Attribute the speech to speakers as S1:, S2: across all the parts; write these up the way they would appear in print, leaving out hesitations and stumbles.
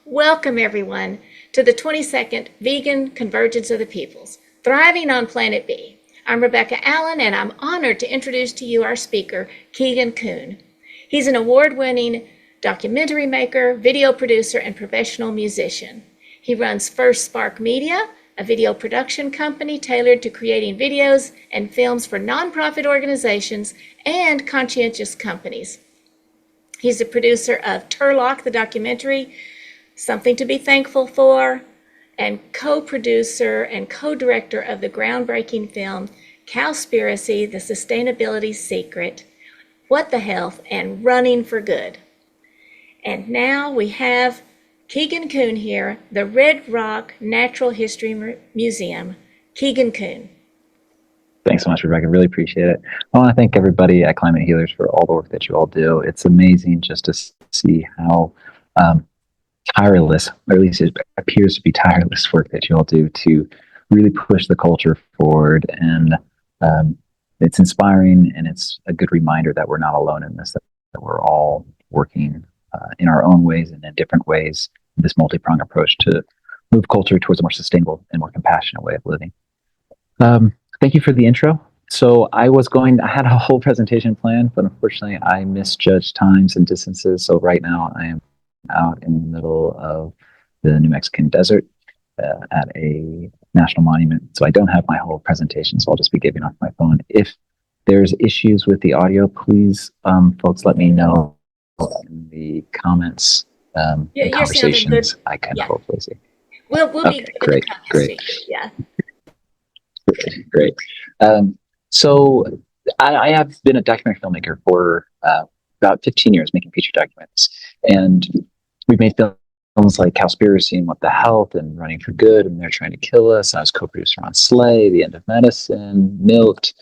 S1: Welcome, everyone, to the 22nd Vegan Convergence of the Peoples, Thriving on Planet B. I'm Rebecca Allen, and I'm honored to introduce to you our speaker, Keegan Kuhn. He's an award-winning documentary maker, video producer, and professional musician. He runs First Spark Media, a video production company tailored to creating videos and films for nonprofit organizations and conscientious companies. He's the producer of Turlock, the documentary, Something to Be Thankful For, and co-producer and co-director of the groundbreaking film Cowspiracy, The Sustainability Secret, What the Health, and Running for Good. And now we have Keegan Kuhn here, the Red Rock Natural History Museum. Keegan Kuhn.
S2: Thanks so much, Rebecca. Really appreciate it. I want to thank everybody at Climate Healers for all the work that you all do. It's amazing just to see how tireless, or at least it appears to be tireless work that you all do to really push the culture forward. And it's inspiring, and it's a good reminder that we're not alone in this, that we're all working in our own ways and in different ways, this multi-pronged approach to move culture towards a more sustainable and more compassionate way of living. Thank you for the intro. So I had a whole presentation planned, but unfortunately I misjudged times and distances. So right now I am out in the middle of the New Mexican desert at a national monument. So I don't have my whole presentation, so I'll just be giving off my phone. If there's issues with the audio, please, folks, let me know in the comments and conversations. I can hopefully see.
S1: We'll be
S2: great.
S1: Yeah.
S2: Great. So I have been a documentary filmmaker for about 15 years, making feature documentaries. And we've made films like Cowspiracy and What the Health and Running for Good, and They're Trying to Kill Us. I was co-producer on Slay, The End of Medicine, Milked,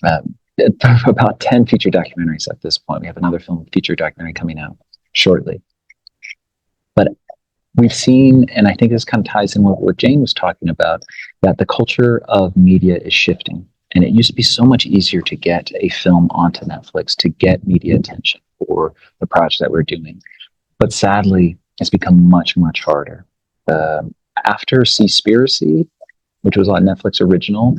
S2: about 10 feature documentaries at this point. We have another film feature documentary coming out shortly. But we've seen, and I think this kind of ties in with what Jane was talking about, that the culture of media is shifting. And it used to be so much easier to get a film onto Netflix, to get media attention for the project that we're doing. But sadly, it's become much, much harder. After Seaspiracy, which was a Netflix original,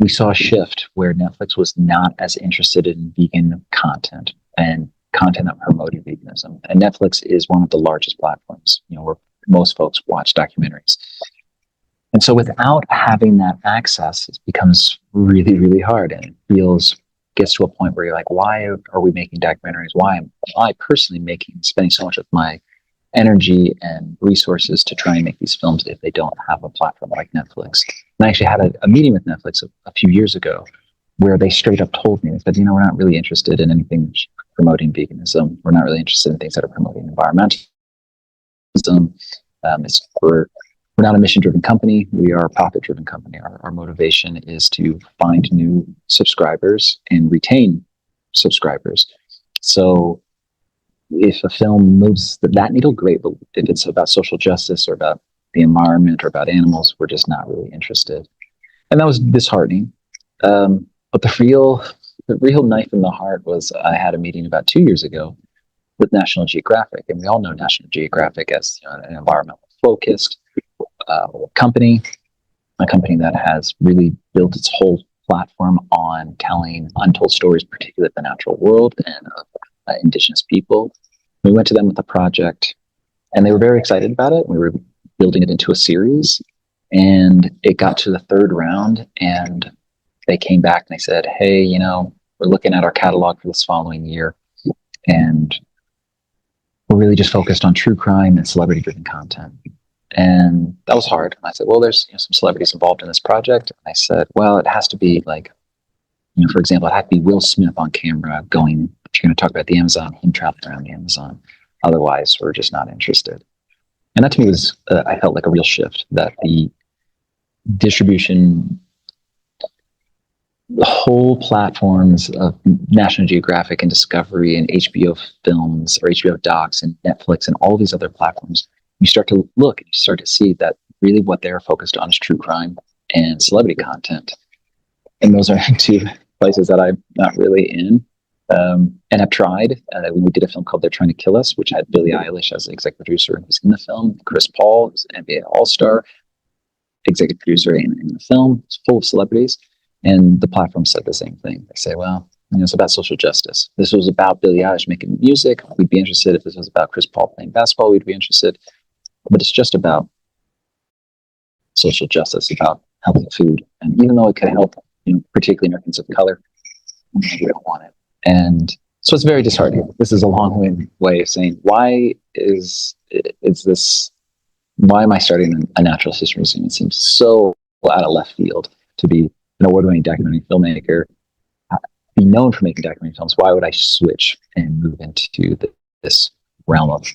S2: we saw a shift where Netflix was not as interested in vegan content and content that promoted veganism. And Netflix is one of the largest platforms, where most folks watch documentaries. And so without having that access, it becomes really, really hard. And it gets to a point where you're like, why are we making documentaries? Why am I personally spending so much of my energy and resources to try and make these films if they don't have a platform like Netflix? And I actually had a meeting with Netflix a few years ago where they straight up told me, they said, we're not really interested in anything promoting veganism. We're not really interested in things that are promoting environmentalism. We're not a mission-driven company. We are a profit-driven company. Our motivation is to find new subscribers and retain subscribers. So if a film moves that needle, great. But if it's about social justice or about the environment or about animals, we're just not really interested. And that was disheartening. But the real knife in the heart was I had a meeting about 2 years ago with National Geographic. And we all know National Geographic as an environmental focused company, a company that has really built its whole platform on telling untold stories, particularly of the natural world and of indigenous people. We went to them with a project, and they were very excited about it. We were building it into a series, and it got to the third round, and they came back and they said, hey, we're looking at our catalog for this following year, and we're really just focused on true crime and celebrity-driven content. And that was hard. And I said, well, there's some celebrities involved in this project. And I said, well, it has to be like, for example, it had to be Will Smith on camera if you're going to talk about the Amazon, him traveling around the Amazon. Otherwise, we're just not interested. And that to me was, I felt like a real shift, that the distribution, the whole platforms of National Geographic and Discovery and HBO Films or HBO Docs and Netflix and all these other platforms, you start to look and you start to see that really what they're focused on is true crime and celebrity content. And those are two places that I'm not really in. And I've tried. We did a film called They're Trying to Kill Us, which had Billie Eilish as the executive producer and who's in the film. Chris Paul, who's an NBA All-Star, executive producer in the film. It's full of celebrities. And the platform said the same thing. They say, well, it's about social justice. This was about Billie Eilish making music. We'd be interested. If this was about Chris Paul playing basketball, we'd be interested. But it's just about social justice, about healthy food. And even though it could help, particularly Americans of color, we don't want it. And so it's very disheartening. This is a long way of saying, why am I starting a natural history museum? It seems so out of left field to be an award-winning documentary filmmaker, be known for making documentary films. Why would I switch and move into this realm of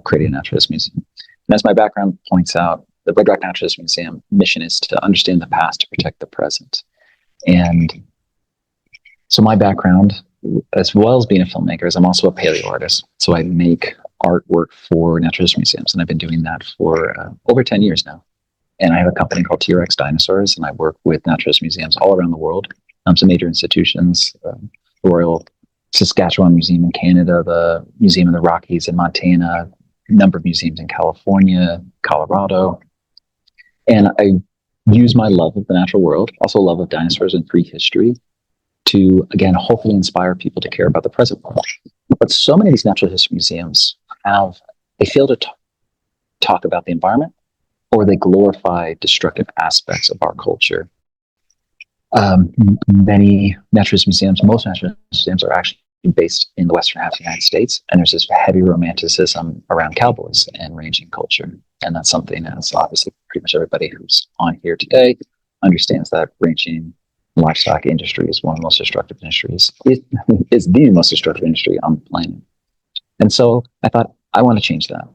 S2: creating a natural history museum? And as my background points out, the Red Rock Natural History Museum mission is to understand the past to protect the present. And so my background, as well as being a filmmaker, is I'm also a paleo artist. So I make artwork for natural history museums, and I've been doing that for over 10 years now. And I have a company called T-Rex Dinosaurs, and I work with natural history museums all around the world. Some major institutions, the Royal Saskatchewan Museum in Canada, the Museum of the Rockies in Montana, a number of museums in California, Colorado. And I use my love of the natural world, also love of dinosaurs and prehistory, to, again, hopefully inspire people to care about the present world. But so many of these natural history museums they fail to talk about the environment, or they glorify destructive aspects of our culture. Many natural history museums, most natural history museums are actually based in the western half of the United States, and there's this heavy romanticism around cowboys and ranching culture. And that's something, as obviously pretty much everybody who's on here today understands, that ranching livestock industry is one of the most destructive industries. It is the most destructive industry on the planet. And so I thought, I want to change that.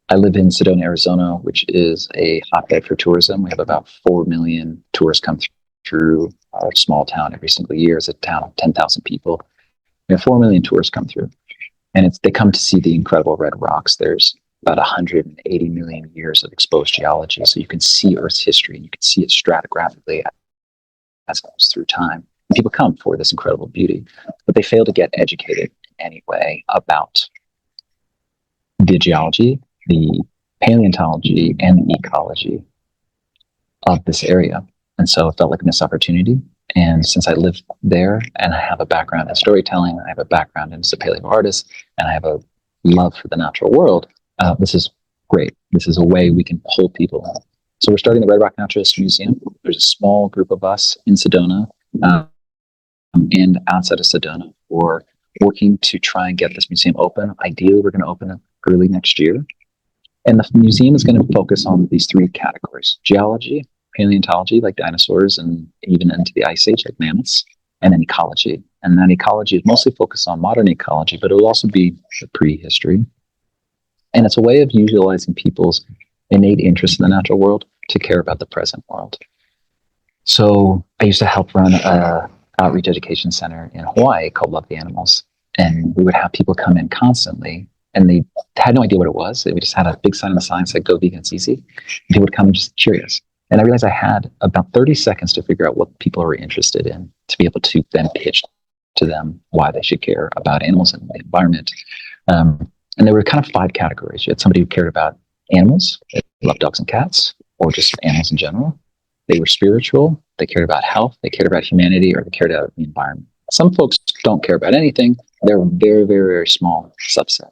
S2: I live in Sedona, Arizona, which is a hotbed for tourism. We have about 4 million tourists come through our small town every single year. It's a town of 10,000 people. We have 4 million tourists come through. And they come to see the incredible red rocks. There's about 180 million years of exposed geology. So you can see Earth's history, and you can see it stratigraphically as it goes through time. And people come for this incredible beauty, but they fail to get educated in any way about the geology, the paleontology, and the ecology of this area. And so it felt like a missed opportunity. And since I live there and I have a background in storytelling, I have a background as a paleo artist, and I have a love for the natural world, this is great. This is a way we can pull people in. So we're starting the Red Rock Natural History Museum. There's a small group of us in Sedona and outside of Sedona. We're working to try and get this museum open. Ideally, we're going to open it early next year. And the museum is going to focus on these 3 categories: geology, paleontology, like dinosaurs, and even into the Ice Age, like mammoths, and then ecology. And that ecology is mostly focused on modern ecology, but it will also be the prehistory. And it's a way of utilizing people's innate interest in the natural world to care about the present world. So I used to help run an outreach education center in Hawaii called Love the Animals. And we would have people come in constantly, and they had no idea what it was. We just had a big sign on the sign that said, "Go vegan, it's easy." And people would come and just curious. And I realized I had about 30 seconds to figure out what people are interested in, to be able to then pitch to them why they should care about animals and the environment. And there were kind of 5 categories. You had somebody who cared about animals, they loved dogs and cats, or just animals in general. They were spiritual, they cared about health, they cared about humanity, or they cared about the environment. Some folks don't care about anything. They're a very, very, very small subset.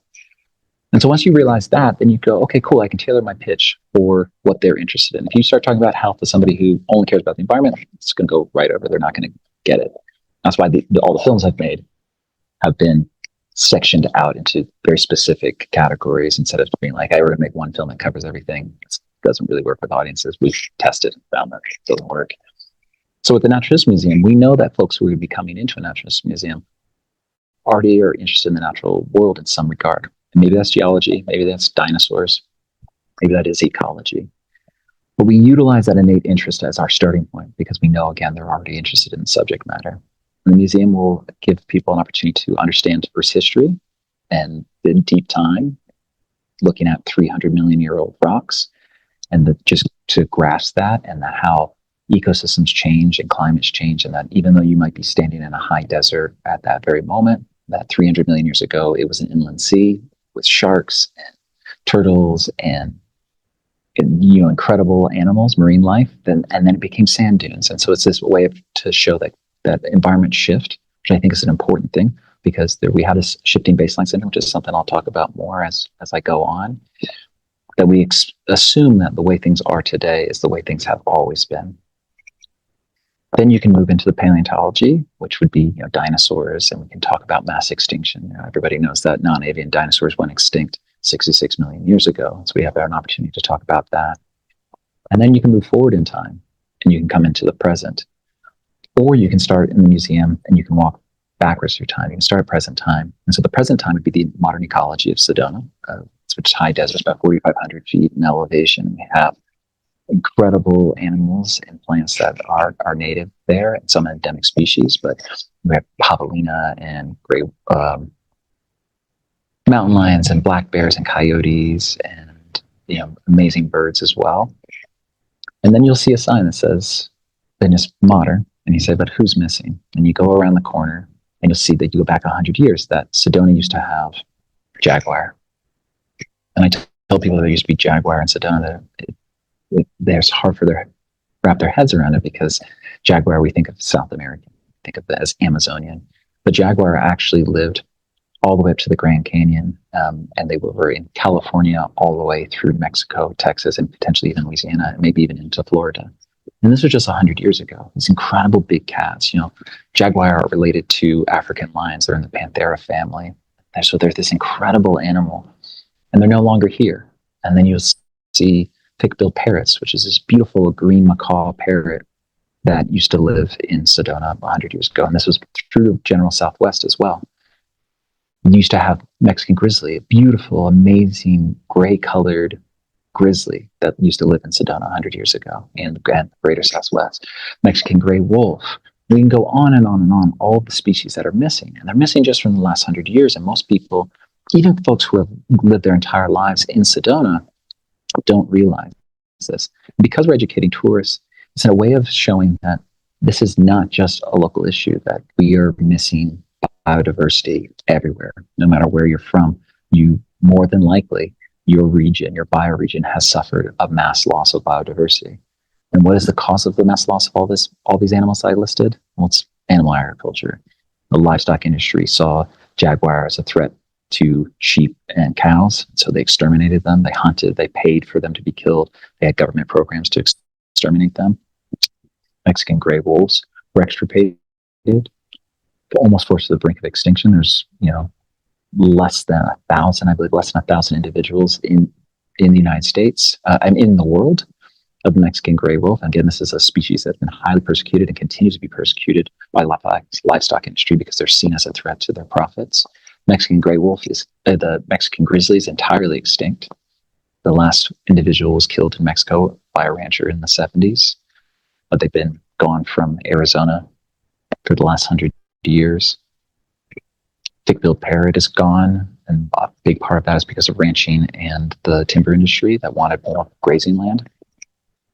S2: And so once you realize that, then you go, okay, cool, I can tailor my pitch for what they're interested in. If you start talking about health to somebody who only cares about the environment, it's going to go right over. They're not going to get it. That's why all the films I've made have been sectioned out into very specific categories, instead of being like, I already make one film that covers everything. It doesn't really work with audiences. We've tested and found that it doesn't work. So with the Natural History Museum, we know that folks who would be coming into a Natural History Museum already are interested in the natural world in some regard. And maybe that's geology, maybe that's dinosaurs, maybe that is ecology. But we utilize that innate interest as our starting point, because we know, again, they're already interested in the subject matter. And the museum will give people an opportunity to understand Earth's history and the deep time, looking at 300 million year old rocks, and just to grasp that, and how ecosystems change and climates change, and that even though you might be standing in a high desert at that very moment, that 300 million years ago, it was an inland sea with sharks and turtles and incredible animals, marine life. And then it became sand dunes. And so it's this way to show that environment shift, which I think is an important thing, because we have this shifting baseline syndrome, which is something I'll talk about more as I go on, that we assume that the way things are today is the way things have always been. Then you can move into the paleontology, which would be dinosaurs, and we can talk about mass extinction. Everybody knows that non-avian dinosaurs went extinct 66 million years ago, so we have an opportunity to talk about that. And then you can move forward in time, and you can come into the present. Or you can start in the museum, and you can walk backwards through time. You can start at present time. And so the present time would be the modern ecology of Sedona, which is high desert, about 4,500 feet in elevation. We have incredible animals and plants that are native there, and some endemic species, but we have javelina and gray mountain lions and black bears and coyotes and amazing birds as well. And then you'll see a sign that says, then it's modern, and you say, but who's missing? And you go around the corner and you'll see that you go back 100 years, that Sedona used to have jaguar. And I tell people there used to be jaguar in Sedona, that it's hard for wrap their heads around it, because jaguar, we think of South American, think of it as Amazonian, but jaguar actually lived all the way up to the Grand Canyon, and they were in California all the way through Mexico, Texas, and potentially even Louisiana, and maybe even into Florida. And this was just 100 years ago. These incredible big cats. Jaguar are related to African lions. They're in the Panthera family. And so they're this incredible animal, and they're no longer here. And then you'll see thick-billed parrots, which is this beautiful green macaw parrot that used to live in Sedona 100 years ago. And this was true of general Southwest as well. We used to have Mexican grizzly, a beautiful, amazing, gray-colored grizzly that used to live in Sedona 100 years ago in the greater Southwest. Mexican gray wolf. We can go on and on and on, all the species that are missing. And they're missing just from the last 100 years. And most people, even folks who have lived their entire lives in Sedona, don't realize this. Because we're educating tourists, it's a way of showing that this is not just a local issue, that we are missing biodiversity everywhere. No matter where you're from, you more than likely, your region, your bioregion has suffered a mass loss of biodiversity. And what is the cause of the mass loss of all these animals I listed? Well, it's animal agriculture. The livestock industry saw jaguar as a threat to sheep and cows, so they exterminated them. They hunted, they paid for them to be killed. They had government programs to exterminate them. Mexican gray wolves were extirpated, almost forced to the brink of extinction. There's less than 1,000, I believe, less than 1,000 individuals in the United States and in the world of the Mexican gray wolf. Again, this is a species that's been highly persecuted and continues to be persecuted by livestock industry because they're seen as a threat to their profits. Mexican gray wolf the Mexican grizzly is entirely extinct. The last individual was killed in Mexico by a rancher in the 70s, but they've been gone from Arizona for the last 100 years. Thick-billed parrot is gone, and a big part of that is because of ranching and the timber industry that wanted more grazing land.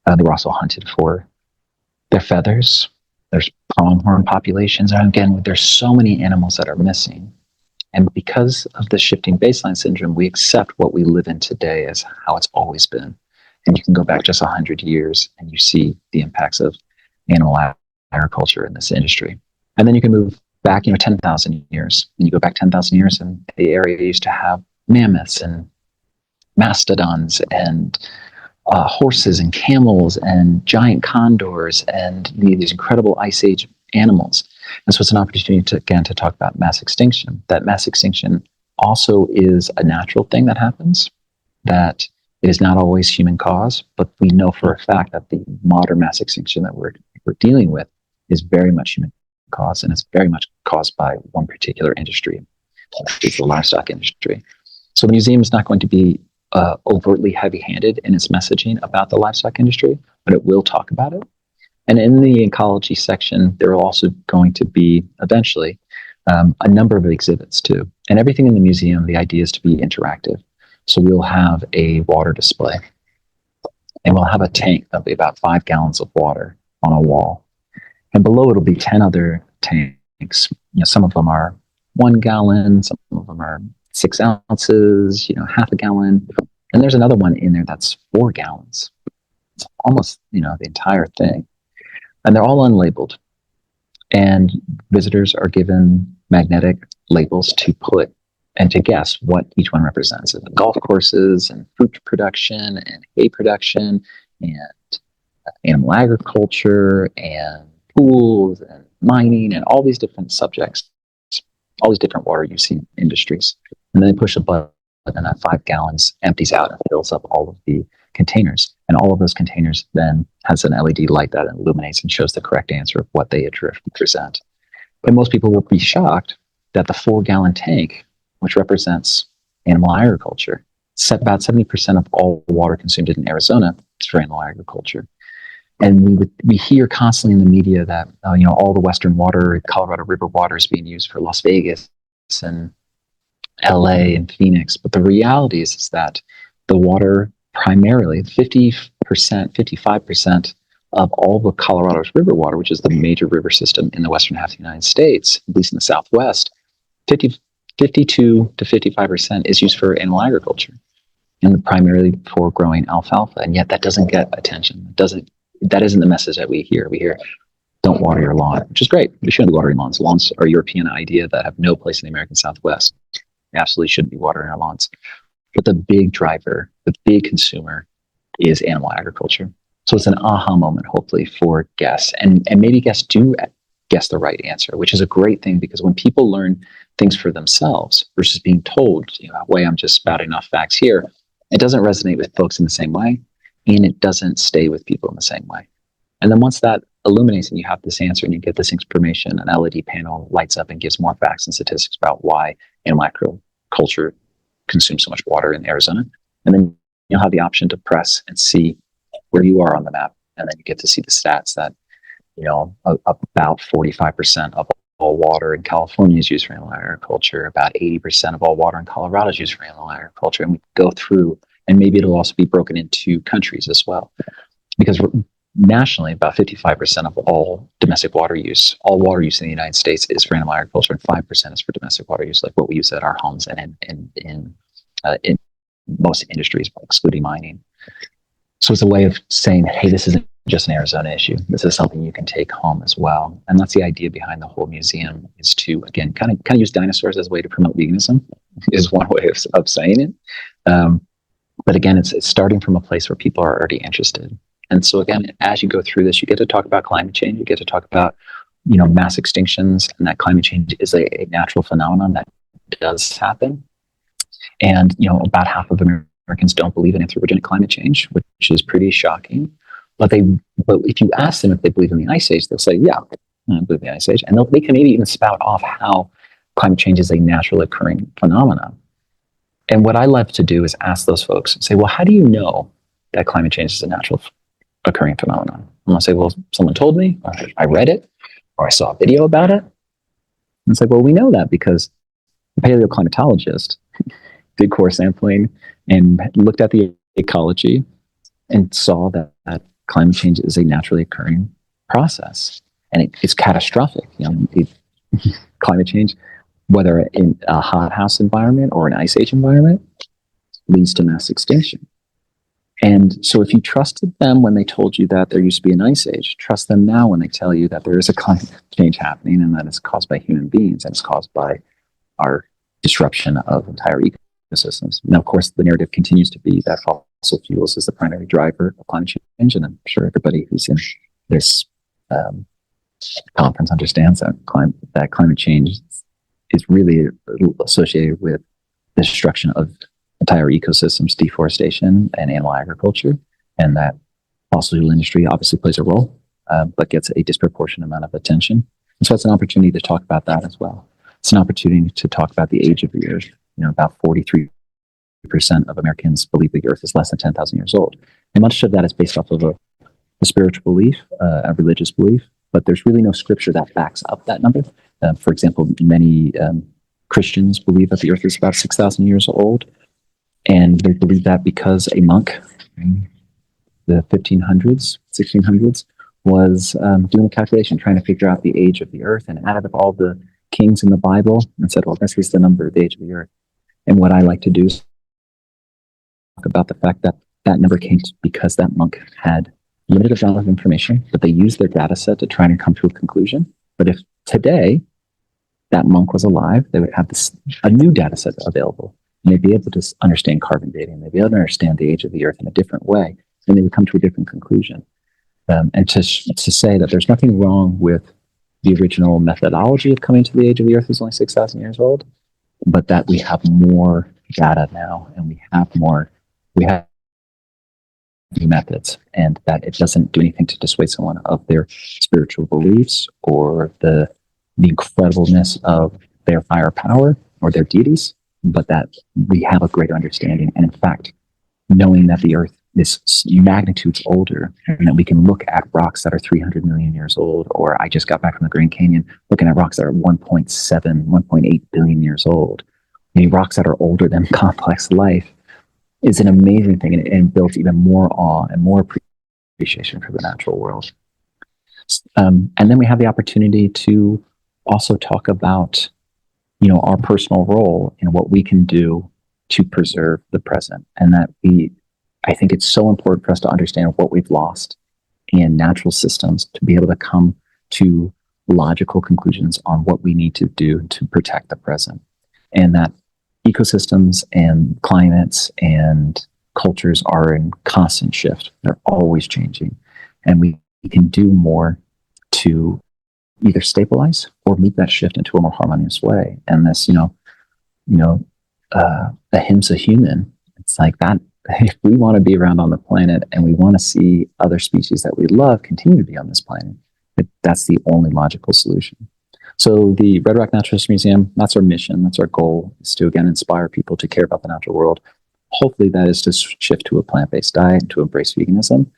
S2: They were also hunted for their feathers. There's pronghorn populations, and again, there's so many animals that are missing. And because of the shifting baseline syndrome, we accept what we live in today as how it's always been. And you can go back just 100 years and you see the impacts of animal agriculture in this industry. And then you can move back, 10,000 years. And you go back 10,000 years and the area used to have mammoths and mastodons and horses and camels and giant condors and these incredible ice age animals. And so it's an opportunity to talk about mass extinction. That mass extinction also is a natural thing that happens, that it is not always human cause, but we know for a fact that the modern mass extinction that we're dealing with is very much human cause, and it's very much caused by one particular industry, it's the livestock industry. So the museum is not going to be overtly heavy-handed in its messaging about the livestock industry, but it will talk about it. And in the ecology section, there are also going to be, eventually, a number of exhibits too. And everything in the museum, the idea is to be interactive. So we'll have a water display, and we'll have a tank that'll be about 5 gallons of water on a wall. And below it'll be 10 other tanks. Some of them are 1 gallon. Some of them are 6 ounces, half a gallon. And there's another one in there that's 4 gallons. It's almost, the entire thing. And they're all unlabeled. And visitors are given magnetic labels to put and to guess what each one represents. Golf courses and fruit production and hay production and animal agriculture and pools and mining and all these different subjects, all these different water using industries. And then they push a button and that 5 gallons empties out and fills up all of the containers. And all of those containers then has an LED light that illuminates and shows the correct answer of what they present. But most people will be shocked that the 4-gallon tank, which represents animal agriculture, about 70% of all water consumed in Arizona is for animal agriculture. And we hear constantly in the media that all the Western water, Colorado River water, is being used for Las Vegas and LA and Phoenix. But the reality is that the water primarily 50%, 55% of all the Colorado's river water, which is the major river system in the western half of the United States, at least in the Southwest, 52 to 55% is used for animal agriculture and primarily for growing alfalfa. And yet that doesn't get attention. That isn't the message that we hear. We hear, don't water your lawn, which is great. We shouldn't be watering lawns. Lawns are a European idea that have no place in the American Southwest. We absolutely shouldn't be watering our lawns. But the big driver, the big consumer is animal agriculture. So it's an aha moment, hopefully, for guests. And maybe guests do guess the right answer, which is a great thing, because when people learn things for themselves versus being told, way I'm just spouting off facts here, it doesn't resonate with folks in the same way, and it doesn't stay with people in the same way. And then once that illuminates and you have this answer and you get this information, an LED panel lights up and gives more facts and statistics about why animal agriculture consumes so much water in Arizona. And then you'll have the option to press and see where you are on the map. And then you get to see the stats that, about 45% of all water in California is used for animal agriculture. About 80% of all water in Colorado is used for animal agriculture. And we go through, and maybe it'll also be broken into countries as well. Because nationally, about 55% of all domestic water use, all water use in the United States is for animal agriculture, and 5% is for domestic water use, like what we use at our homes and in most industries, excluding mining. So it's a way of saying, hey, this isn't just an Arizona issue. This is something you can take home as well. And that's the idea behind the whole museum, is to, again, kind of use dinosaurs as a way to promote veganism, is one way of saying it. But again, it's starting from a place where people are already interested. And so again, as you go through this, you get to talk about climate change. You get to talk about, mass extinctions, and that climate change is a natural phenomenon that does happen. And, about half of Americans don't believe in anthropogenic climate change, which is pretty shocking. But if you ask them if they believe in the Ice Age, they'll say, yeah, I believe in the Ice Age. And they can maybe even spout off how climate change is a natural occurring phenomenon. And what I love to do is ask those folks, say, well, how do you know that climate change is a natural occurring phenomenon? And I'll say, well, someone told me, or I read it, or I saw a video about it. And it's like, well, we know that because a paleoclimatologist did core sampling and looked at the ecology and saw that climate change is a naturally occurring process, and it's catastrophic. Climate change, whether in a hothouse environment or an ice age environment, leads to mass extinction. And so if you trusted them when they told you that there used to be an ice age, trust them now when they tell you that there is a climate change happening and that it's caused by human beings and it's caused by our disruption of entire ecosystems. Now, of course, the narrative continues to be that fossil fuels is the primary driver of climate change, and I'm sure everybody who's in this conference understands that climate change is really associated with the destruction of entire ecosystems, deforestation, and animal agriculture, and that fossil fuel industry obviously plays a role, but gets a disproportionate amount of attention. And so it's an opportunity to talk about that as well. It's an opportunity to talk about the age of the Earth. About 43% of Americans believe the Earth is less than 10,000 years old. And much of that is based off of a spiritual belief, a religious belief, but there's really no scripture that backs up that number. For example, many Christians believe that the Earth is about 6,000 years old. And they believe that because a monk in the 1500s, 1600s, was doing a calculation, trying to figure out the age of the Earth, and out of all the kings in the Bible and said, well, this is the number of the age of the earth. And what I like to do is talk about the fact that that number came because that monk had limited amount of information, but they used their data set to try and come to a conclusion. But if today that monk was alive, they would have a new data set available. And they'd be able to understand carbon dating. They'd be able to understand the age of the earth in a different way. And they would come to a different conclusion. And to say that there's nothing wrong with the original methodology of coming to the age of the earth is only 6,000 years old, but that we have more data now and we have new methods, and that it doesn't do anything to dissuade someone of their spiritual beliefs or the incredibleness of their higher power or their deities, but that we have a greater understanding. And in fact, knowing that the earth is magnitudes older and that we can look at rocks that are 300 million years old, or I just got back from the Grand Canyon looking at rocks that are 1.7, 1.8 billion years old, rocks that are older than complex life, is an amazing thing, and builds even more awe and more appreciation for the natural world. And then we have the opportunity to also talk about, our personal role in what we can do to preserve the present, and that I think it's so important for us to understand what we've lost in natural systems to be able to come to logical conclusions on what we need to do to protect the present, and that ecosystems and climates and cultures are in constant shift. They're always changing. And we can do more to either stabilize or move that shift into a more harmonious way. And this, ahimsa human, it's like that. If we want to be around on the planet and we want to see other species that we love continue to be on this planet, that's the only logical solution. So the Red Rock Natural History Museum, that's our mission, that's our goal, is to, again, inspire people to care about the natural world. Hopefully that is to shift to a plant-based diet, to embrace veganism.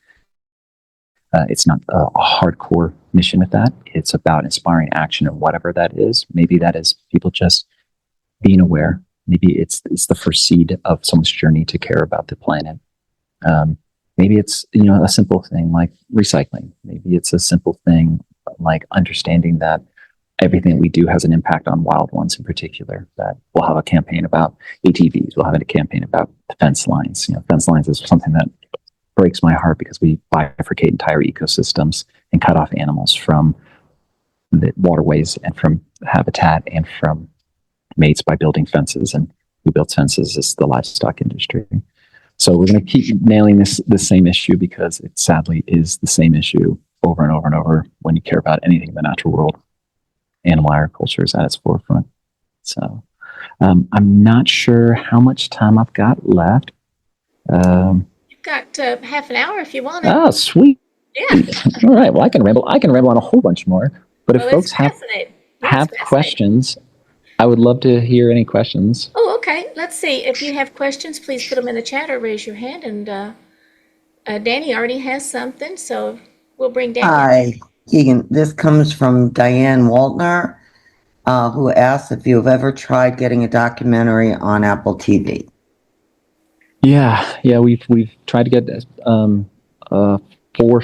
S2: It's not a hardcore mission with that. It's about inspiring action and whatever that is. Maybe that is people just being aware. Maybe it's the first seed of someone's journey to care about the planet. Maybe it's, a simple thing like recycling. Maybe it's a simple thing like understanding that everything we do has an impact on wild ones in particular, that we'll have a campaign about ATVs. We'll have a campaign about fence lines. Fence lines is something that breaks my heart because we bifurcate entire ecosystems and cut off animals from the waterways and from habitat and from mates by building fences. And who builds fences is the livestock industry. So we're going to keep nailing this same issue because it sadly is the same issue over and over and over when you care about anything in the natural world. Animal agriculture is at its forefront. So I'm not sure how much time I've got left.
S1: You've got half an hour if you want it.
S2: Oh, sweet.
S1: Yeah.
S2: All right. Well, I can ramble on a whole bunch more. But if folks have questions, I would love to hear any questions.
S1: Oh, okay. Let's see. If you have questions, please put them in the chat or raise your hand. And Danny already has something, so we'll bring Danny.
S3: Hi, Keegan. This comes from Diane Waltner, who asked if you've ever tried getting a documentary on Apple TV.
S2: Yeah, we've tried to get 4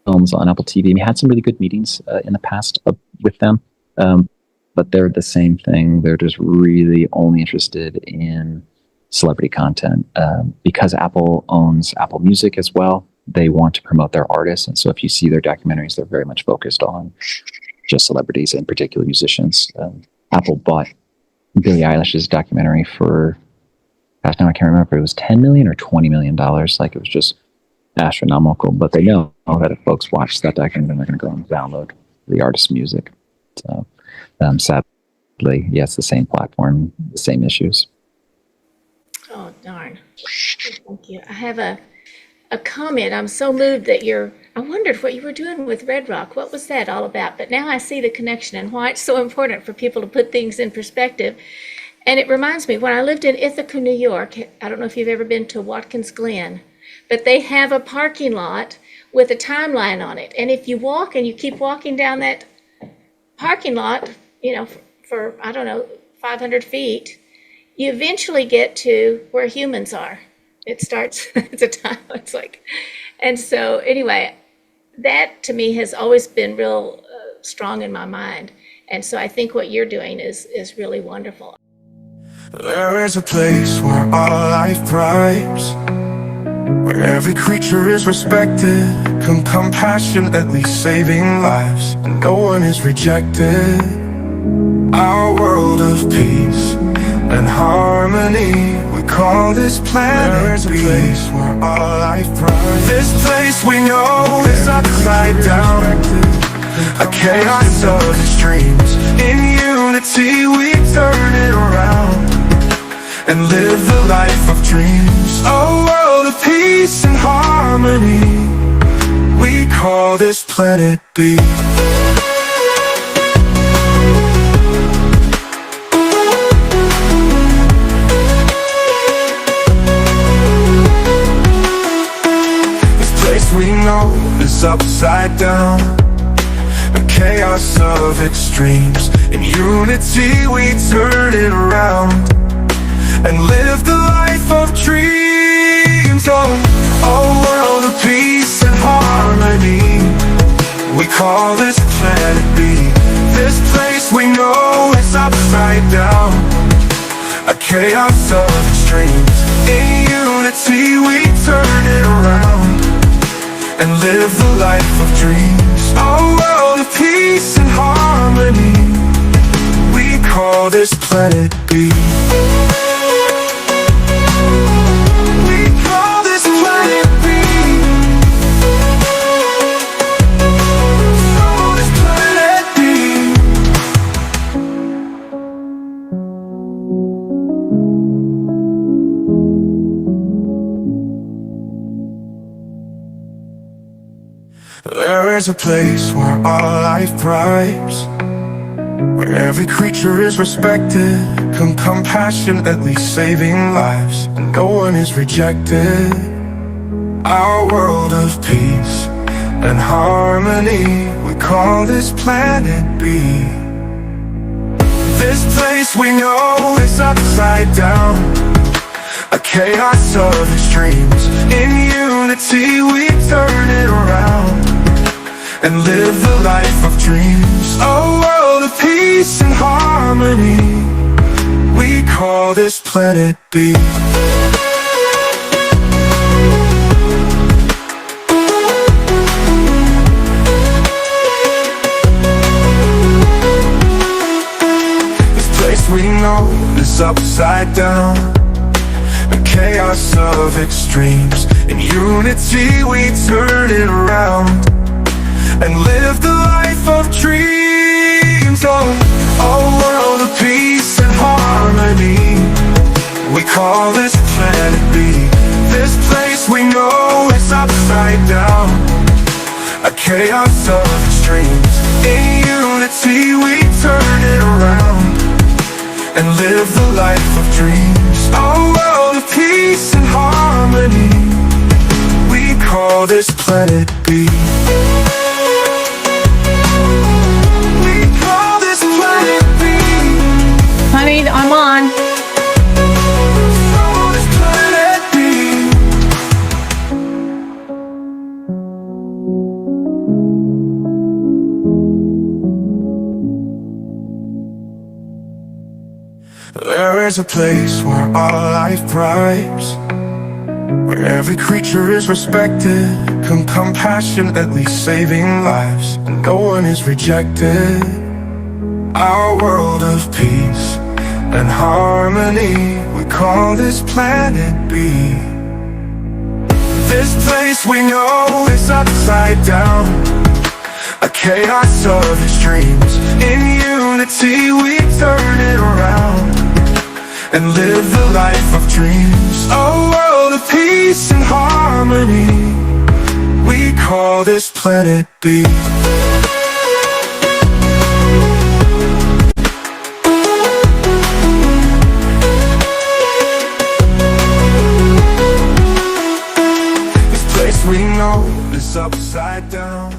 S2: films on Apple TV. We had some really good meetings in the past with them, but they're the same thing. They're just really only interested in celebrity content because Apple owns Apple Music as well. They want to promote their artists, and so if you see their documentaries, they're very much focused on just celebrities, in particular musicians. Apple bought Billie Eilish's documentary for, gosh, now I can't remember if it was $10 million or $20 million. Like, it was just astronomical. But they know that if folks watch that documentary, they're going to go and download the artist's music. So, sadly, it's the same platform, the same issues.
S1: Oh, darn. Thank you. I have a comment. I'm so moved that I wondered what you were doing with Red Rock. What was that all about? But now I see the connection and why it's so important for people to put things in perspective. And it reminds me, when I lived in Ithaca, New York, I don't know if you've ever been to Watkins Glen, but they have a parking lot with a timeline on it. And if you walk and you keep walking down that parking lot, for, I don't know, 500 feet, you eventually get to where humans are. It starts, it's a time, it's like, and so anyway, that to me has always been real strong in my mind. And so I think what you're doing is really wonderful.
S4: There is a place where all life thrives, where every creature is respected, compassionately saving lives, and no one is rejected. Our world of peace and harmony, we call this planet. There is a place where all life thrives. This place we know is upside down, a chaos of extremes. In unity we turn it around and live the life of dreams. A world of peace and harmony, we call this planet B. This place we know is upside down, a chaos of extremes. In unity we turn it around and live the life of dreams. Oh, a world of peace and harmony, we call this planet B. This place we know is upside down, a chaos of extremes. In unity we turn it around and live the life of dreams. A world of peace and harmony, we call this planet B. There is a place where all life thrives, where every creature is respected, compassionately saving lives, and no one is rejected. Our world of peace and harmony, we call this planet B. This place we know is upside down, a chaos of extremes. In unity we turn it around and live the life of dreams. A world of peace and harmony, we call this planet B. This place we know is upside down, a chaos of extremes. In unity we turn it around and live the life of dreams. Oh, a world of peace and harmony, we call this planet B. This place we know is upside down, a chaos of extremes. In unity we turn it around and live the life of dreams. A world of peace and harmony, we call this planet B.
S1: Honey, I'm on.
S4: There is a place where all life thrives, where every creature is respected, compassionately saving lives, and no one is rejected. Our world of peace and harmony, we call this planet B. This place we know is upside down, a chaos of extremes. In unity we turn it around and live the life of dreams. A world of peace and harmony, we call this planet B. We know it's upside down.